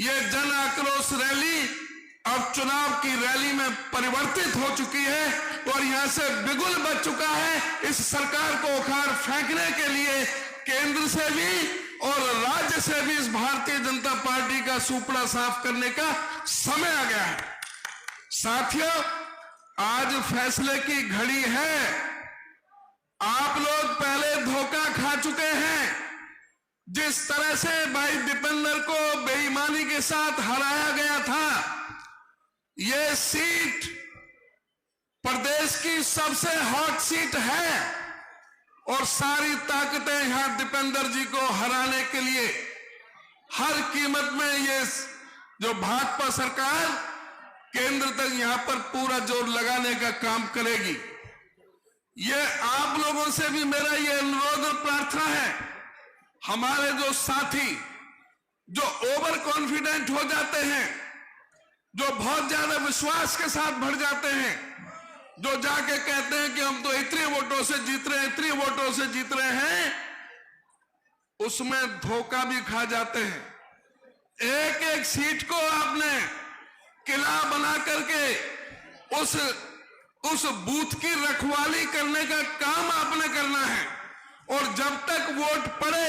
ये जन आक्रोश रैली अब चुनाव की रैली में परिवर्तित हो चुकी है और यहां से बिगुल बच चुका है। इस सरकार को उखाड़ फेंकने के लिए केंद्र से भी और राज्य से भी इस भारतीय जनता पार्टी का सुपड़ा साफ करने का समय आ गया है। साथियों, आज फैसले की घड़ी है। आप लोग पहले धोखा खा चुके हैं। जिस तरह से भाई दीपेंद्र को बेईमानी के साथ हराया गया था, ये सीट प्रदेश की सबसे हॉट सीट है और सारी ताकतें यहां दीपेंद्र जी को हराने के लिए हर कीमत में ये जो भाजपा सरकार केंद्र तक यहां पर पूरा जोर लगाने का काम करेगी। ये आप लोगों से भी मेरा ये अनुरोध और प्रार्थना है। हमारे जो साथी जो ओवर कॉन्फिडेंट हो जाते हैं, जो बहुत ज्यादा विश्वास के साथ भर जाते हैं, जो जाके कहते हैं कि हम तो इतने वोटों से जीत रहे हैं, इतने वोटों से जीत रहे हैं, उसमें धोखा भी खा जाते हैं। एक एक सीट को आपने किला बना करके उस बूथ की रखवाली करने का काम आपने करना है और जब तक वोट पड़े,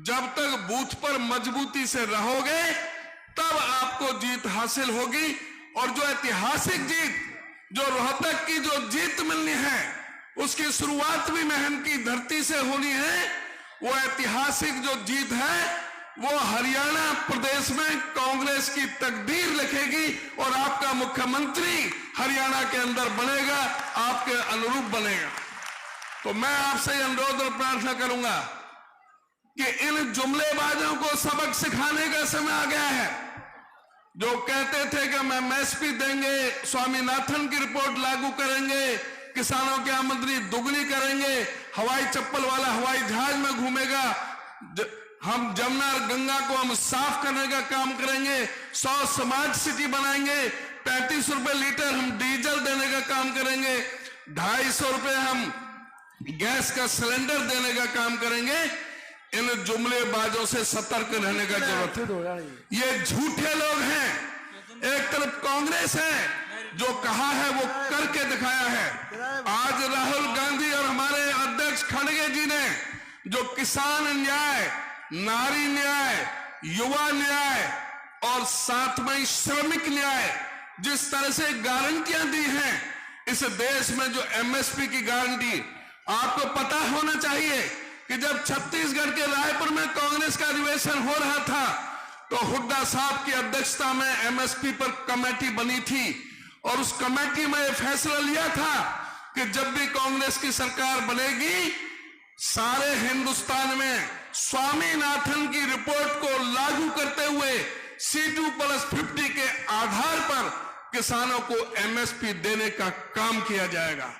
जब तक बूथ पर मजबूती से रहोगे, तब आपको जीत हासिल होगी। और जो ऐतिहासिक जीत, जो रोहतक की जो जीत मिलनी है, उसकी शुरुआत भी महम की धरती से होनी है। वो ऐतिहासिक जो जीत है वो हरियाणा प्रदेश में कांग्रेस की तकदीर लिखेगी और आपका मुख्यमंत्री हरियाणा के अंदर बनेगा, आपके अनुरूप बनेगा। तो मैं आपसे अनुरोध और प्रार्थना करूंगा कि इन जुमलेबाजों को सबक सिखाने का समय आ गया है। जो कहते थे कि हम एमएसपी देंगे, स्वामीनाथन की रिपोर्ट लागू करेंगे, किसानों की आमदनी दुगनी करेंगे, हवाई चप्पल वाला हवाई जहाज में घूमेगा, हम जमुना और गंगा को हम साफ करने का काम करेंगे, 100 स्मार्ट सिटी बनाएंगे, 35 रुपए लीटर हम डीजल देने का काम करेंगे, 250 रुपए हम गैस का सिलेंडर देने का काम करेंगे। इन जुमलेबाजों से सतर्क रहने का जरूरत है। ये झूठे लोग हैं। एक तरफ कांग्रेस है जो कहा है वो करके दिखाया है। आज राहुल गांधी और हमारे अध्यक्ष खड़गे जी ने जो किसान न्याय, नारी न्याय, युवा न्याय और साथ में श्रमिक न्याय, जिस तरह से गारंटियां दी हैं इस देश में, जो एमएसपी की गारंटी, आपको पता होना चाहिए कि जब छत्तीसगढ़ के रायपुर में कांग्रेस का अधिवेशन हो रहा था तो हुड्डा साहब की अध्यक्षता में एमएसपी पर कमेटी बनी थी और उस कमेटी में यह फैसला लिया था कि जब भी कांग्रेस की सरकार बनेगी, सारे हिंदुस्तान में स्वामीनाथन की रिपोर्ट को लागू करते हुए C2+50 के आधार पर किसानों को एमएसपी देने का काम किया जाएगा।